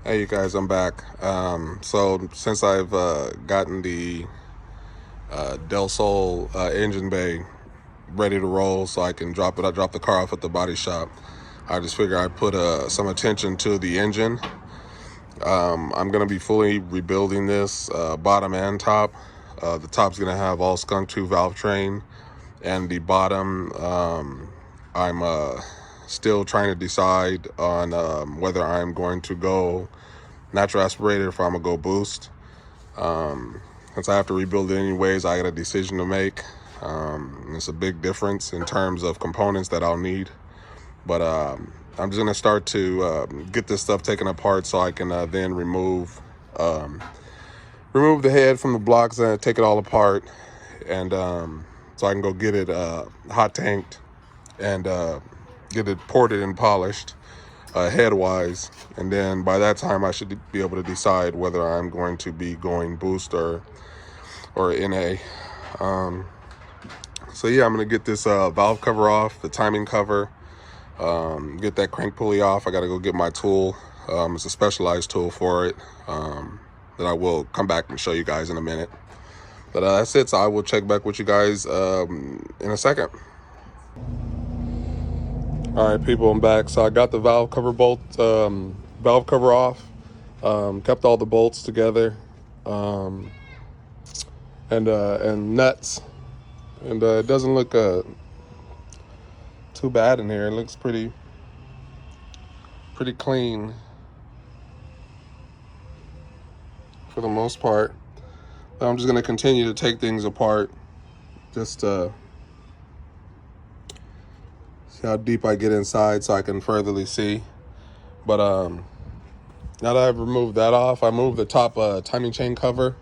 Hey, you guys, I'm back. So since I've gotten the Del Sol engine bay ready to roll, so I can drop it. I dropped the car off at the body shop. I just figure I'd put some attention to the engine. I'm gonna be fully rebuilding this bottom and top. The top's gonna have all skunk tube valve train, and the bottom, I'm still trying to decide on whether I'm going to go natural aspirator if I'm gonna go boost. Since I have to rebuild it anyways, I got a decision to make. It's a big difference in terms of components that I'll need, but I'm just gonna start to get this stuff taken apart so I can then remove the head from the blocks and take it all apart, and so I can go get it hot tanked and get it ported and polished head wise, and then by that time I should be able to decide whether I'm going to be going boost or NA. So yeah, I'm gonna get this valve cover off, the timing cover, get that crank pulley off. I gotta go get my tool. It's a specialized tool for it that I will come back and show you guys in a minute. But that's it. So I will check back with you guys in a second. All right, people, I'm back. So I got the valve cover valve cover off, kept all the bolts together, and nuts, and it doesn't look too bad in here. It looks pretty clean for the most part. I'm just gonna continue to take things apart, just to see how deep I get inside so I can furtherly see. But now that I've removed that off, I moved the top timing chain cover.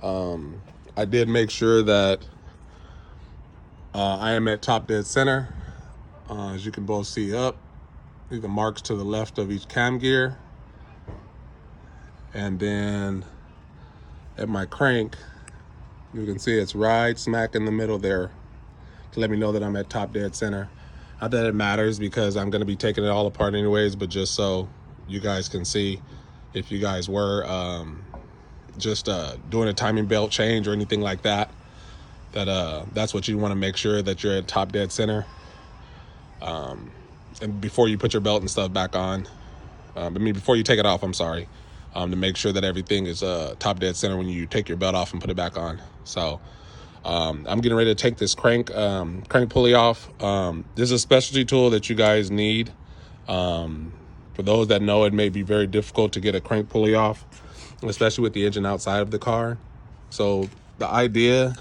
I did make sure that I am at top dead center. As you can both see up, the marks to the left of each cam gear. And then at my crank, you can see it's right smack in the middle there to let me know that I'm at top dead center. Not that it matters because I'm gonna be taking it all apart anyways, but just so you guys can see, if you guys were just doing a timing belt change or anything like that, that's what you want to make sure that you're at top dead center. And before you put your belt and stuff back on, before you take it off, I'm sorry, to make sure that everything is top dead center when you take your belt off and put it back on. So I'm getting ready to take this crank pulley off. This is a specialty tool that you guys need. For those that know, it may be very difficult to get a crank pulley off, especially with the engine outside of the car. So the idea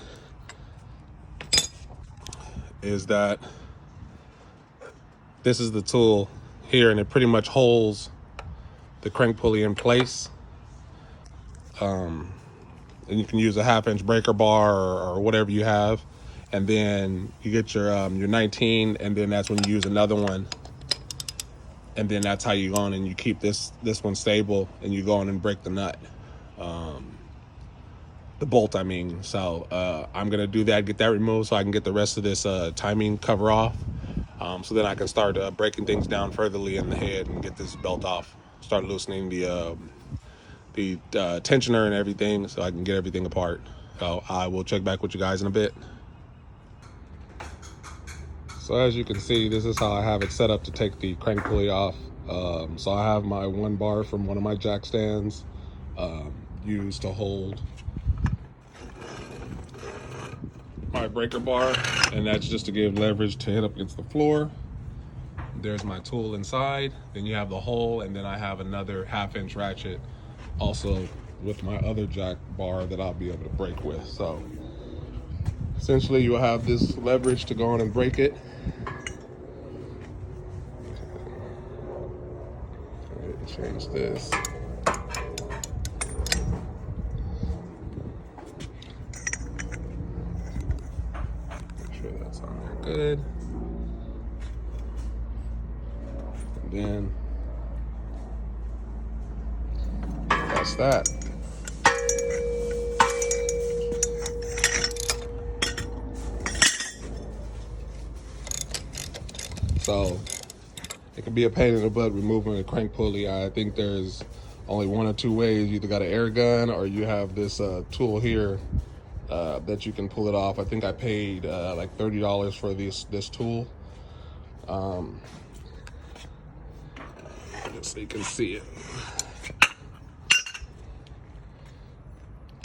is that this is the tool here, and it pretty much holds the crank pulley in place. And you can use a 1/2-inch breaker bar or whatever you have, and then you get your 19, and then that's when you use another one, and then that's how you go on and you keep this one stable, and you go on and break the nut, the bolt, I mean. So I'm gonna do that, get that removed, so I can get the rest of this timing cover off, so then I can start breaking things down furtherly in the head and get this belt off, start loosening the tensioner and everything, so I can get everything apart. So I will check back with you guys in a bit. So as you can see, this is how I have it set up to take the crank pulley off. So I have my one bar from one of my jack stands used to hold my breaker bar, and that's just to give leverage to hit up against the floor. There's my tool inside. Then you have the hole, and then I have another 1/2-inch ratchet also with my other jack bar that I'll be able to break with. So essentially you'll have this leverage to go on and break it. Change this. Make sure that's on there good. And then that's that. So it can be a pain in the butt removing a crank pulley. I think there's only one or two ways. You either got an air gun or you have this tool here that you can pull it off. I think I paid like $30 for this tool. Just so you can see it.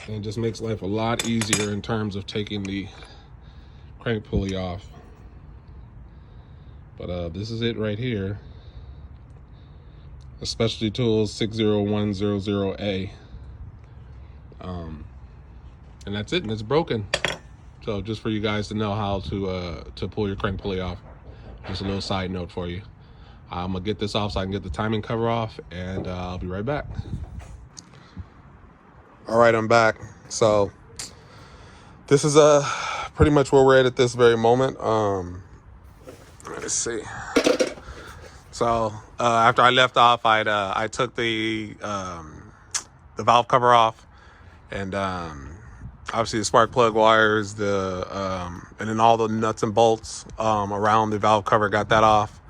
And it just makes life a lot easier in terms of taking the crank pulley off. But this is it right here. A Specialty Tools 60100A. And that's it, and it's broken. So just for you guys to know how to pull your crank pulley off. Just a little side note for you. I'm gonna get this off so I can get the timing cover off, and I'll be right back. All right, I'm back. So this is pretty much where we're at this very moment. Let's see. So after I left off, I took the valve cover off, and obviously the spark plug wires, and then all the nuts and bolts around the valve cover, got that off.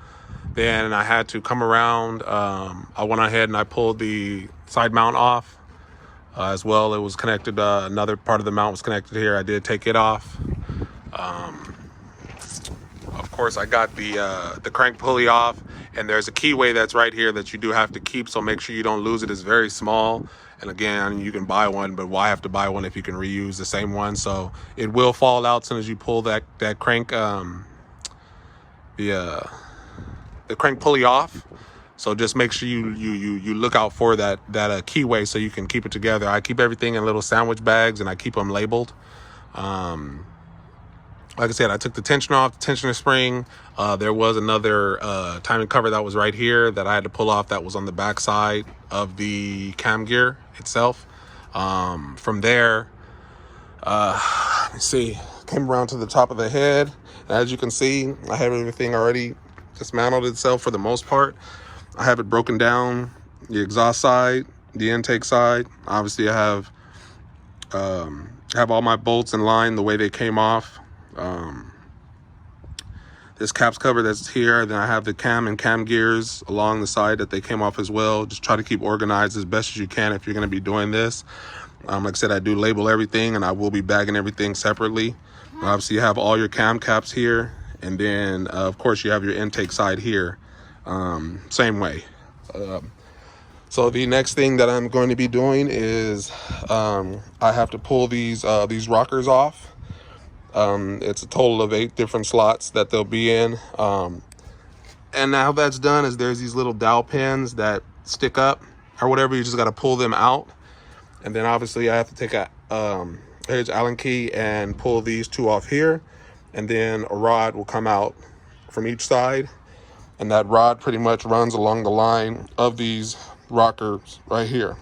Then I had to come around. I went ahead and I pulled the side mount off as well. It was connected. Another part of the mount was connected here. I did take it off. Of course, I got the crank pulley off, and there's a keyway that's right here that you do have to keep. So make sure you don't lose it. It's very small. And again, you can buy one, but why have to buy one if you can reuse the same one? So it will fall out as soon as you pull that crank, the crank pulley off. So just make sure you look out for that keyway so you can keep it together. I keep everything in little sandwich bags, and I keep them labeled. Like I said, I took the tensioner off, the tensioner spring. There was another timing cover that was right here that I had to pull off, that was on the back side of the cam gear itself. From there, let me see, came around to the top of the head. And as you can see, I have everything already dismantled itself for the most part. I have it broken down, the exhaust side, the intake side. Obviously, I have all my bolts in line the way they came off. This caps cover that's here, then I have the cam and cam gears along the side that they came off as well. Just try to keep organized as best as you can if you're going to be doing this. Like I said, I do label everything, and I will be bagging everything separately. Obviously, you have all your cam caps here, and then of course you have your intake side here, same way. So the next thing that I'm going to be doing is I have to pull these rockers off. It's a total of 8 different slots that they'll be in. And now that's done is there's these little dowel pins that stick up or whatever. You just got to pull them out. And then obviously I have to take a Allen key and pull these 2 off here. And then a rod will come out from each side. And that rod pretty much runs along the line of these rockers right here.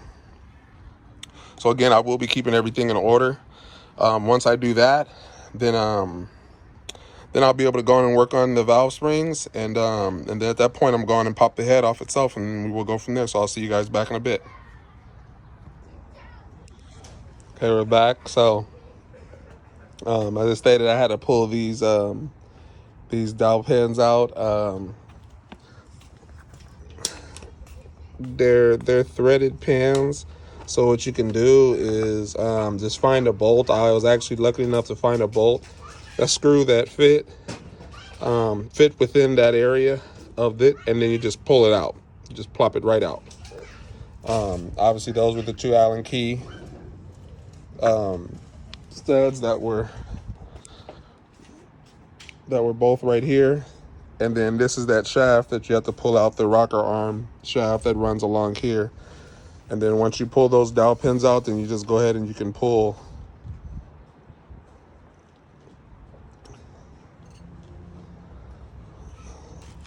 So again, I will be keeping everything in order. Once I do that, then I'll be able to go in and work on the valve springs, and then at that point I'm going and pop the head off itself, and we will go from there. So I'll see you guys back in a bit. Okay, we're back. So as I stated, I had to pull these dowel pins out. They're threaded pins. So what you can do is just find a bolt. I was actually lucky enough to find a screw that fit within that area of it, and then you just pull it out. You just plop it right out. Obviously, those were the 2 Allen key studs that were both right here. And then this is that shaft that you have to pull out, the rocker arm shaft that runs along here. And then once you pull those dowel pins out, then you just go ahead and you can pull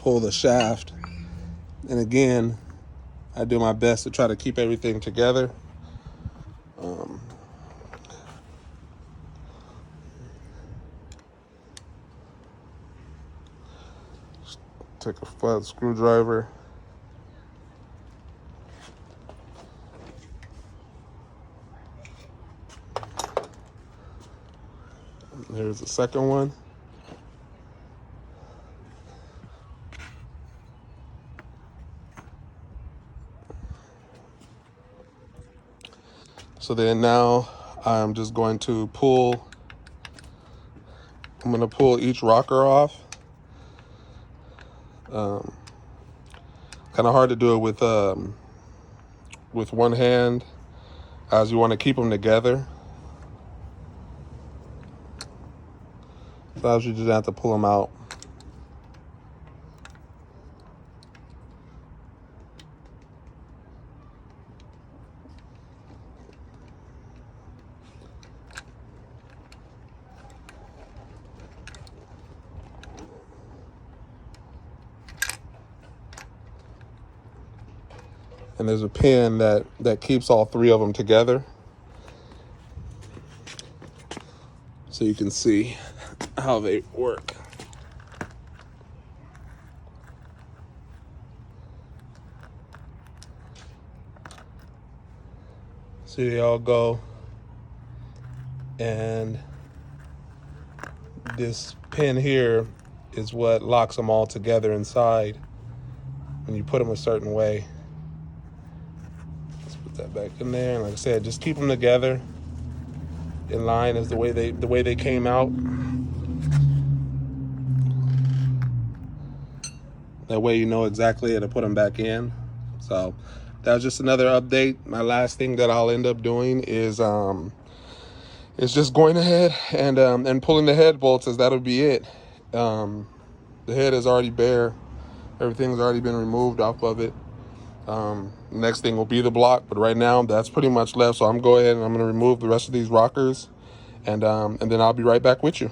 the shaft. And again, I do my best to try to keep everything together. Take a flat screwdriver. Here's the second one. So then now I'm just going to pull each rocker off. Kind of hard to do it with one hand, as you want to keep them together. So you just have to pull them out. And there's a pin that keeps all three of them together. So you can see how they work. See, they all go. And this pin here is what locks them all together inside when you put them a certain way. Let's put that back in there. And like I said, just keep them together in line as the way they came out. That way you know exactly how to put them back in. So that was just another update. My last thing that I'll end up doing is just going ahead and pulling the head bolts, as that'll be it. The head is already bare. Everything's already been removed off of it. Next thing will be the block, but right now that's pretty much left. So I'm going to remove the rest of these rockers, and then I'll be right back with you.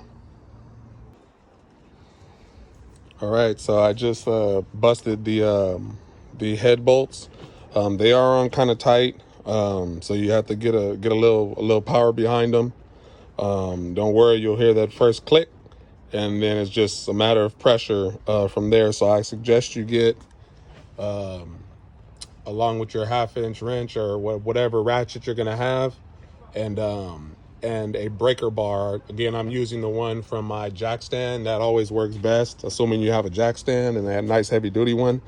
All right, so I just busted the head bolts. They are on kind of tight, so you have to get a little power behind them. Don't worry, you'll hear that first click, and then it's just a matter of pressure from there. So I suggest you get, along with your 1/2-inch wrench or whatever ratchet you're gonna have, and a breaker bar. Again, I'm using the one from my jack stand. That always works best, assuming you have a jack stand and a nice heavy duty one.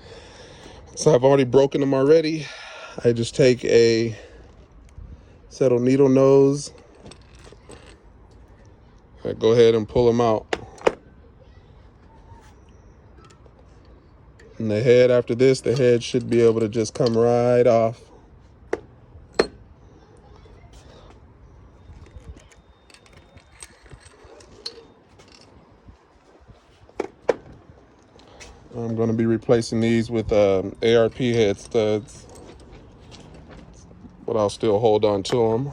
So I've already broken them already. I just take a set of needle nose. I go ahead and pull them out. And the head, after this, the head should be able to just come right off. I'm going to be replacing these with ARP head studs, but I'll still hold on to them.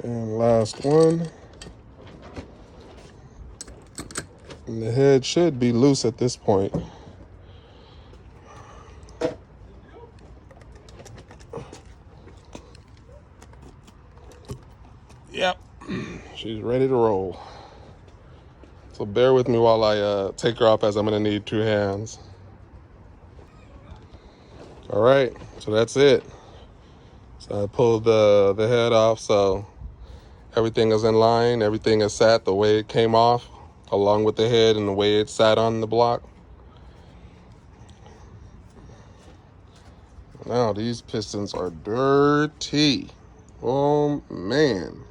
And last one. And the head should be loose at this point. Yep, she's ready to roll. So bear with me while I take her off, as I'm gonna need 2 hands. All right, so that's it. So I pulled the head off, so everything is in line, everything is sat the way it came off, along with the head and the way it sat on the block. Now these pistons are dirty. Oh man.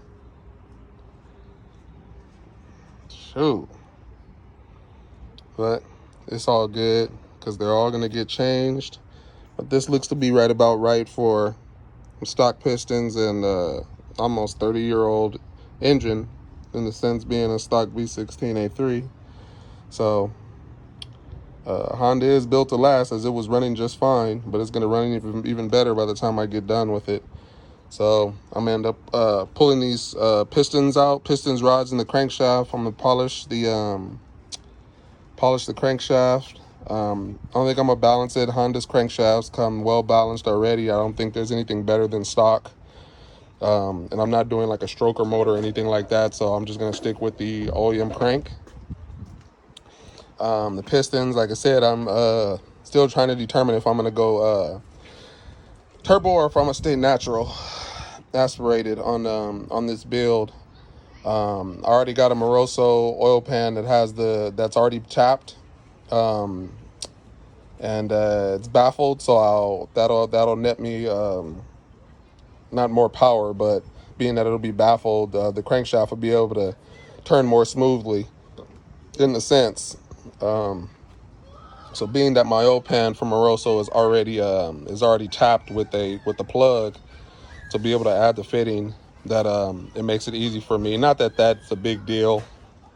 Shoot. But it's all good, because they're all gonna get changed. But this looks to be right about right for stock pistons and almost 30-year-old engine, in the sense being a stock b16a3. So Honda is built to last, as it was running just fine, but it's going to run even better by the time I get done with it. So I'm going to end up pulling these pistons rods in the crankshaft. I'm going to polish polish the crankshaft. I don't think I'm gonna balance it. Honda's crankshafts come well balanced already. I don't think there's anything better than stock. And I'm not doing like a stroker motor or anything like that, so I'm just gonna stick with the OEM crank. The pistons, like I said, I'm still trying to determine if I'm gonna go turbo or if I'm gonna stay natural aspirated on this build. I already got a Moroso oil pan that has that's already tapped, and it's baffled, so that'll net me not more power, but being that it'll be baffled, the crankshaft will be able to turn more smoothly in the sense. So being that my oil pan from Moroso is already tapped with the plug to be able to add the fitting, that it makes it easy for me. Not that that's a big deal,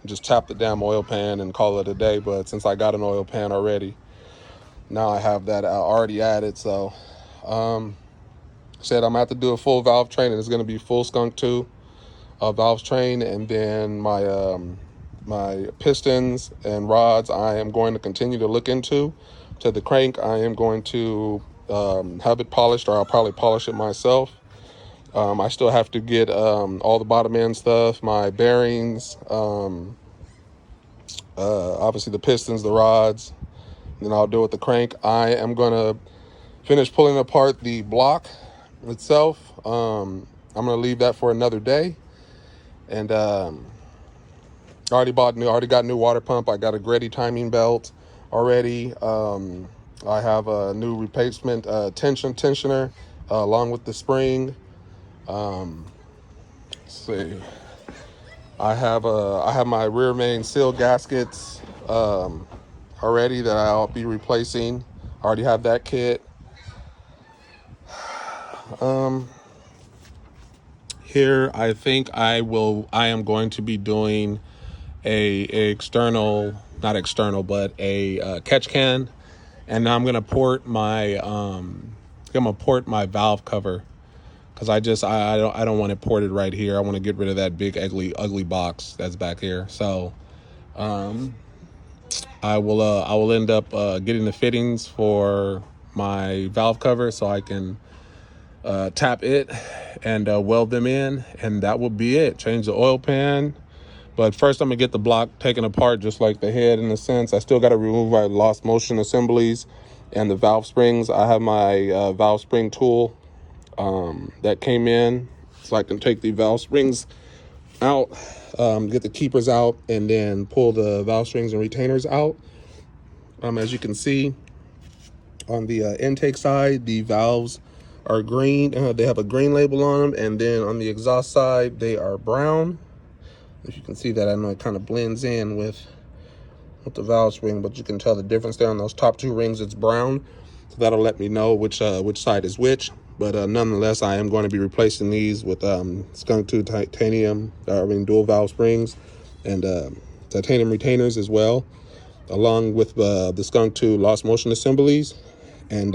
just tap the damn oil pan and call it a day, but since I got an oil pan already, now I have that already added. So said I'm gonna have to do a full valve train, and it's gonna be full skunk 2 valves train, and then my pistons and rods I am going to continue to look into. To the crank, I am going to have it polished, or I'll probably polish it myself. I still have to get all the bottom end stuff, my bearings, obviously the pistons, the rods, then I'll do it with the crank. I am gonna finish pulling apart the block itself. I'm gonna leave that for another day. And I already got new water pump. I got a Greddy timing belt already. I have a new replacement tensioner along with the spring. Let's see. I have my rear main seal gaskets already that I'll be replacing. I already have that kit. Here, I think I am going to be doing a catch can, and I'm gonna port my valve cover, because I don't want it ported right here. I want to get rid of that big ugly box that's back here. So I will end up getting the fittings for my valve cover so I can tap it and weld them in, and that will be it. Change the oil pan. But first I'm gonna get the block taken apart, just like the head in a sense. I still got to remove my lost motion assemblies and the valve springs. I have my valve spring tool that came in, so I can take the valve springs out, get the keepers out, and then pull the valve springs and retainers out. As you can see on the intake side, the valves are green. They have a green label on them, and then on the exhaust side they are brown. If you can see that, I know it kind of blends in with the valve spring, but you can tell the difference there on those top 2 rings. It's brown, so that'll let me know which side is which. But nonetheless, I am going to be replacing these with skunk 2 titanium, dual valve springs, and titanium retainers as well, along with the skunk 2 lost motion assemblies, and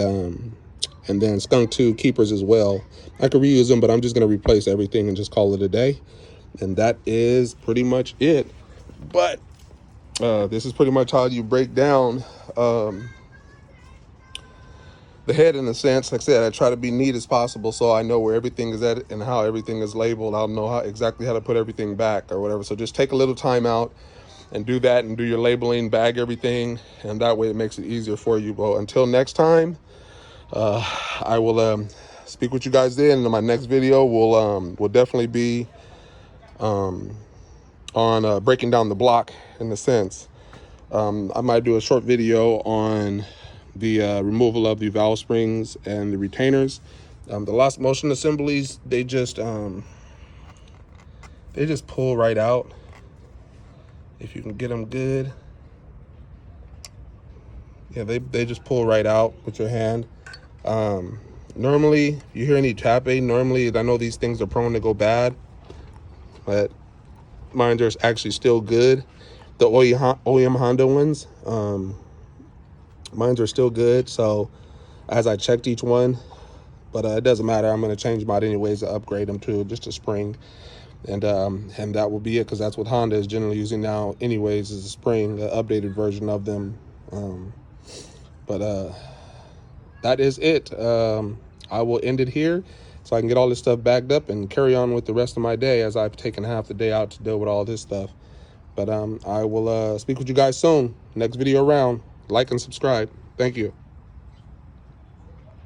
then skunk 2 keepers as well. I could reuse them, but I'm just going to replace everything and just call it a day. And that is pretty much it. But this is pretty much how you break down the head in a sense. Like I said, I try to be neat as possible so I know where everything is at and how everything is labeled. I'll know exactly how to put everything back or whatever. So just take a little time out and do that, and do your labeling, bag everything, and that way it makes it easier for you. Well, until next time, I will speak with you guys then. In my next video will definitely be on breaking down the block in a sense. I might do a short video on the removal of the valve springs and the retainers. The lost motion assemblies, they just pull right out if you can get them good. Yeah, they just pull right out with your hand. Normally, if you hear any tapping, normally I know these things are prone to go bad, but mine are actually still good. The OEM Honda ones, mine are still good. So as I checked each one, but it doesn't matter. I'm going to change them out anyways to upgrade them to just a spring. And that will be it, because that's what Honda is generally using now anyways, is the spring, the updated version of them. But that is it. I will end it here so I can get all this stuff backed up and carry on with the rest of my day, as I've taken half the day out to deal with all this stuff. But I will speak with you guys soon. Next video around. Like and subscribe. Thank you.